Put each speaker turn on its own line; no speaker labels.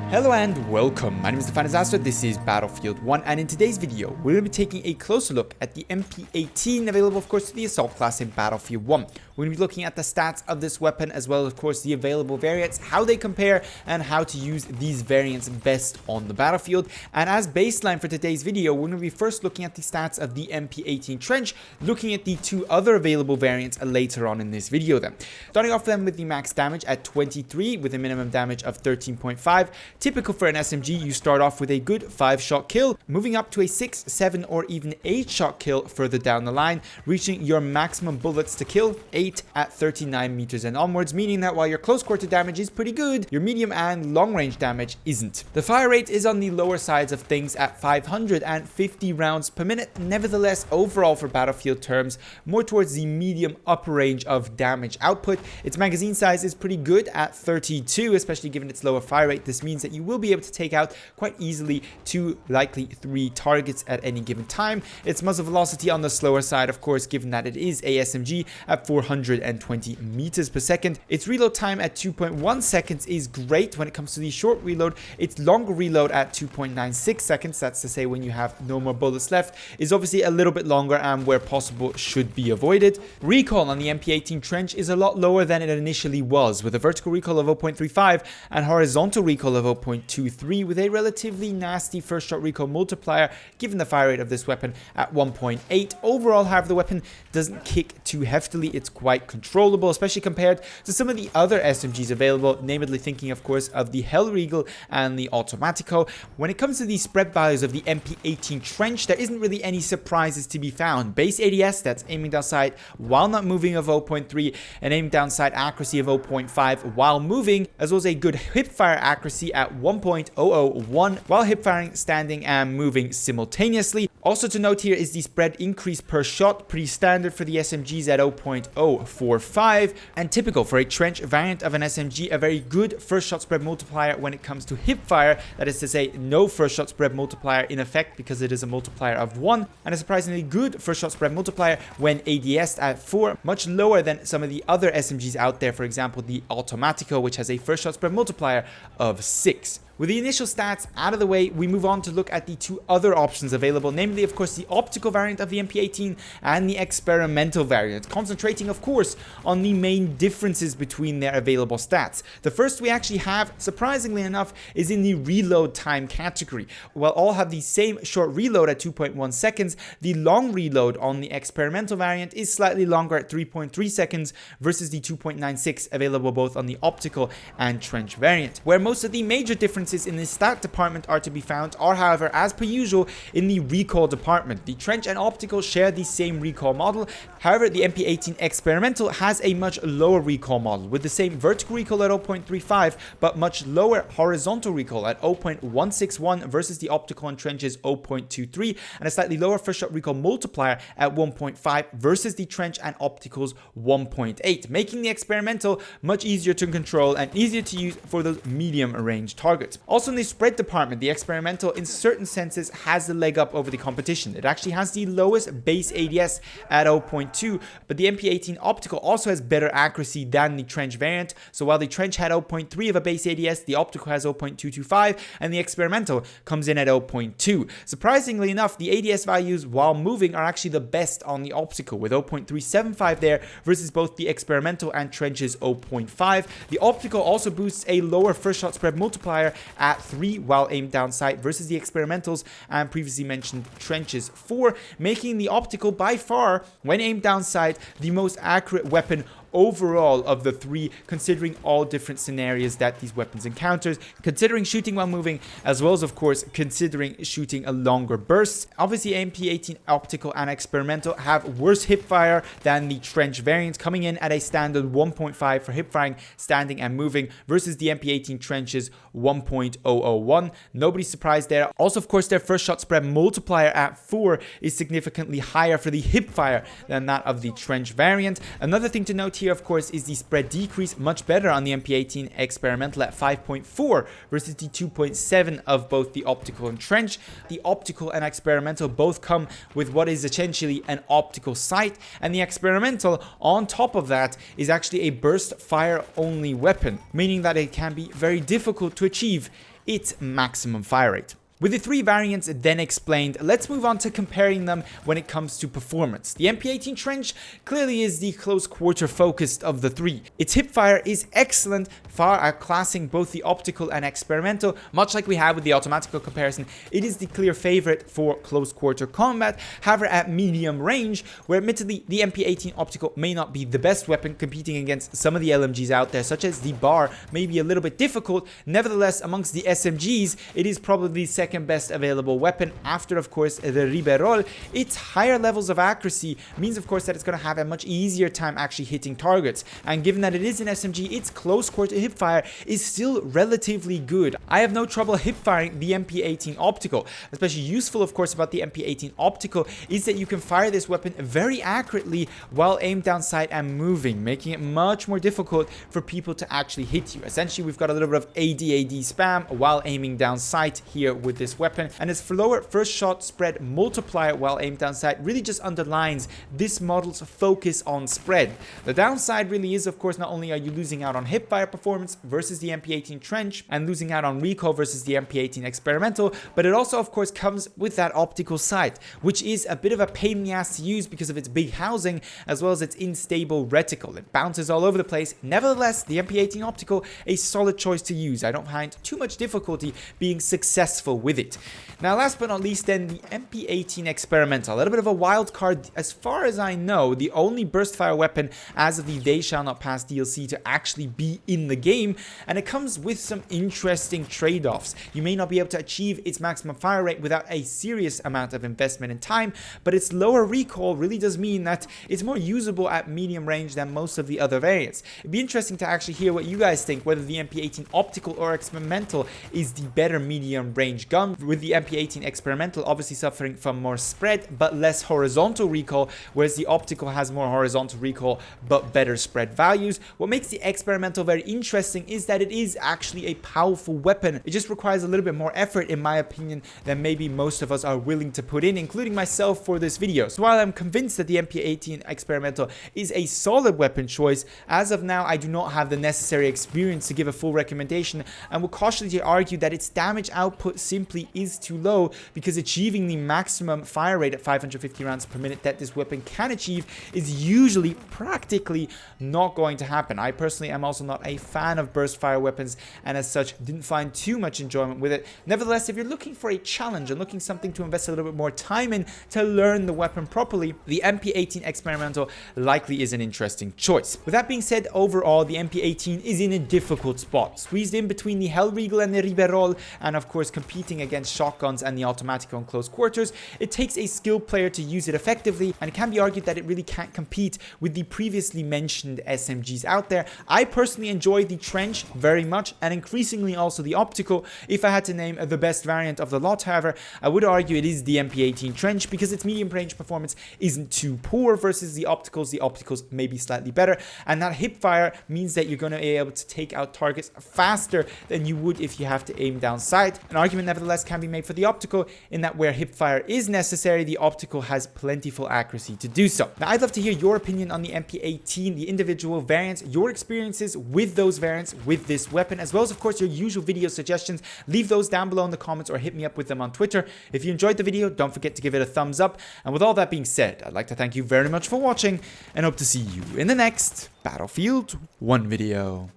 Hello and welcome, my name is Disaster. This is Battlefield 1, and in today's video we're going to be taking a closer look at the MP18 available of course to the assault class in Battlefield 1. We're going to be looking at the stats of this weapon as well as of course the available variants, how they compare and how to use these variants best on the battlefield. And as baseline for today's video, we're going to be first looking at the stats of the MP18 Trench, looking at the two other available variants later on in this video then. Starting off then with the max damage at 23 with a minimum damage of 13.5. Typical for an SMG, you start off with a good 5-shot kill, moving up to a 6, 7 or even 8-shot kill further down the line, reaching your maximum bullets to kill 8 at 39 meters and onwards, meaning that while your close quarter damage is pretty good, your medium and long range damage isn't. The fire rate is on the lower sides of things at 550 rounds per minute. Nevertheless, overall for Battlefield terms, more towards the medium upper range of damage output. Its magazine size is pretty good at 32, especially given its lower fire rate. This means that you will be able to take out quite easily 2, likely 3 targets at any given time. Its muzzle velocity on the slower side, of course, given that it is a SMG at 420 meters per second. Its reload time at 2.1 seconds is great when it comes to the short reload. Its longer reload at 2.96 seconds, that's to say when you have no more bullets left, is obviously a little bit longer and where possible should be avoided. Recoil on the MP18 Trench is a lot lower than it initially was, with a vertical recoil of 0.35 and horizontal recoil of 0.23, with a relatively nasty first shot recoil multiplier given the fire rate of this weapon at 1.8. Overall, however, the weapon doesn't kick too heftily. It's quite controllable, especially compared to some of the other SMGs available, namely thinking of course of the Hellriegel and the Automatico. When it comes to the spread values of the MP18 Trench, there isn't really any surprises to be found. Base ADS, that's aiming down sight while not moving, of 0.3, and aim down sight accuracy of 0.5 while moving, as well as a good hipfire accuracy at 1.001 while hipfiring, standing and moving simultaneously. Also to note here is the spread increase per shot, pretty standard for the SMGs at 0.045, and typical for a Trench variant of an SMG, a very good first shot spread multiplier when it comes to hipfire, that is to say no first shot spread multiplier in effect because it is a multiplier of 1, and a surprisingly good first shot spread multiplier when ADS at 4, much lower than some of the other SMGs out there, for example the Automatico, which has a first shot spread multiplier of 6. With the initial stats out of the way, we move on to look at the two other options available, namely of course the optical variant of the MP18 and the experimental variant, concentrating of course on the main differences between their available stats. The first we actually have, surprisingly enough, is in the reload time category. While all have the same short reload at 2.1 seconds, the long reload on the experimental variant is slightly longer at 3.3 seconds versus the 2.96 available both on the optical and Trench variant. Where most of the major differences in the stat department are to be found are, however, as per usual, in the recoil department. The Trench and optical share the same recoil model. However, the MP18 experimental has a much lower recoil model with the same vertical recoil at 0.35 but much lower horizontal recoil at 0.161 versus the optical and Trench's 0.23, and a slightly lower first shot recoil multiplier at 1.5 versus the Trench and optical's 1.8, making the experimental much easier to control and easier to use for those medium range targets. Also in the spread department, the experimental in certain senses has the leg up over the competition. It actually has the lowest base ADS at 0.2, but the MP18 optical also has better accuracy than the Trench variant. So while the Trench had 0.3 of a base ADS, the optical has 0.225 and the experimental comes in at 0.2. Surprisingly enough, the ADS values while moving are actually the best on the optical, with 0.375 there versus both the experimental and Trench's 0.5. The optical also boosts a lower first shot spread multiplier at 3 while aimed down sight versus the experimentals and previously mentioned Trench's 4, making the optical by far, when aimed down sight, the most accurate weapon overall of the three, considering all different scenarios that these weapons encounters, considering shooting while moving, as well as of course considering shooting a longer burst. Obviously MP18 optical and experimental have worse hipfire than the Trench variant, coming in at a standard 1.5 for hipfiring, standing and moving versus the MP18 Trench's 1.001. Nobody's surprised there. Also of course their first shot spread multiplier at 4 is significantly higher for the hipfire than that of the Trench variant. Another thing to note here of course is the spread decrease, much better on the MP18 experimental at 5.4 versus the 2.7 of both the optical and Trench. The optical and experimental both come with what is essentially an optical sight, and the experimental on top of that is actually a burst fire only weapon, meaning that it can be very difficult to achieve its maximum fire rate. With the three variants then explained, let's move on to comparing them when it comes to performance. The MP18 Trench clearly is the close quarter focused of the three. Its hipfire is excellent, far outclassing both the optical and experimental. Much like we had with the automatical comparison, it is the clear favorite for close quarter combat. However, at medium range, where admittedly the MP18 optical may not be the best weapon, competing against some of the LMGs out there, such as the bar, may be a little bit difficult. Nevertheless, amongst the SMGs, it is probably the second best available weapon after, of course, the Riberol. Its higher levels of accuracy means, of course, that it's going to have a much easier time actually hitting targets. And given that it is an SMG, its close quarter hipfire is still relatively good. I have no trouble hipfiring the MP18 optical. Especially useful, of course, about the MP18 optical is that you can fire this weapon very accurately while aimed down sight and moving, making it much more difficult for people to actually hit you. Essentially, we've got a little bit of AD spam while aiming down sight here with this weapon, and its lower first shot spread multiplier while aimed down sight really just underlines this model's focus on spread. The downside really is, of course, not only are you losing out on hipfire performance versus the MP18 Trench and losing out on recoil versus the MP18 Experimental, but it also, of course, comes with that optical sight, which is a bit of a pain in the ass to use because of its big housing as well as its unstable reticle. It bounces all over the place. Nevertheless, the MP18 optical, a solid choice to use. I don't find too much difficulty being successful with it. Now, last but not least, then, the MP18 Experimental. A little bit of a wild card. As far as I know, the only burst fire weapon as of the They Shall Not Pass DLC to actually be in the game, and it comes with some interesting trade-offs. You may not be able to achieve its maximum fire rate without a serious amount of investment in time, but its lower recoil really does mean that it's more usable at medium range than most of the other variants. It'd be interesting to actually hear what you guys think, whether the MP18 Optical or Experimental is the better medium range gun, with the MP18 Experimental obviously suffering from more spread but less horizontal recoil, whereas the Optical has more horizontal recoil but better spread values. What makes the Experimental very interesting is that it is actually a powerful weapon. It just requires a little bit more effort, in my opinion, than maybe most of us are willing to put in, including myself for this video. So while I'm convinced that the MP18 Experimental is a solid weapon choice, as of now I do not have the necessary experience to give a full recommendation, and will cautiously argue that its damage output simply is too low, because achieving the maximum fire rate at 550 rounds per minute that this weapon can achieve is usually practically not going to happen. I personally am also not a fan of burst fire weapons, and as such didn't find too much enjoyment with it. Nevertheless, if you're looking for a challenge and looking something to invest a little bit more time in to learn the weapon properly, the MP18 Experimental likely is an interesting choice. With that being said, overall the MP18 is in a difficult spot, squeezed in between the Hellriegel and the Riberol, and of course competing against shotguns and the automatic on close quarters. It takes a skilled player to use it effectively, and it can be argued that it really can't compete with the previously mentioned SMGs out there. I personally enjoy the Trench very much, and increasingly also the Optical. If I had to name the best variant of the lot, however, I would argue it is the MP18 Trench, because its medium range performance isn't too poor versus the Opticals. The Opticals may be slightly better, and that hipfire means that you're going to be able to take out targets faster than you would if you have to aim down sight. An argument nevertheless can be made for the Optical, in that where hipfire is necessary, the Optical has plentiful accuracy to do so. Now, I'd love to hear your opinion on the MP18, the individual variants, your experiences with those variants with this weapon, as well as, of course, your usual video suggestions. Leave those down below in the comments or hit me up with them on Twitter. If you enjoyed the video, don't forget to give it a thumbs up. And with all that being said, I'd like to thank you very much for watching, and hope to see you in the next Battlefield 1 video.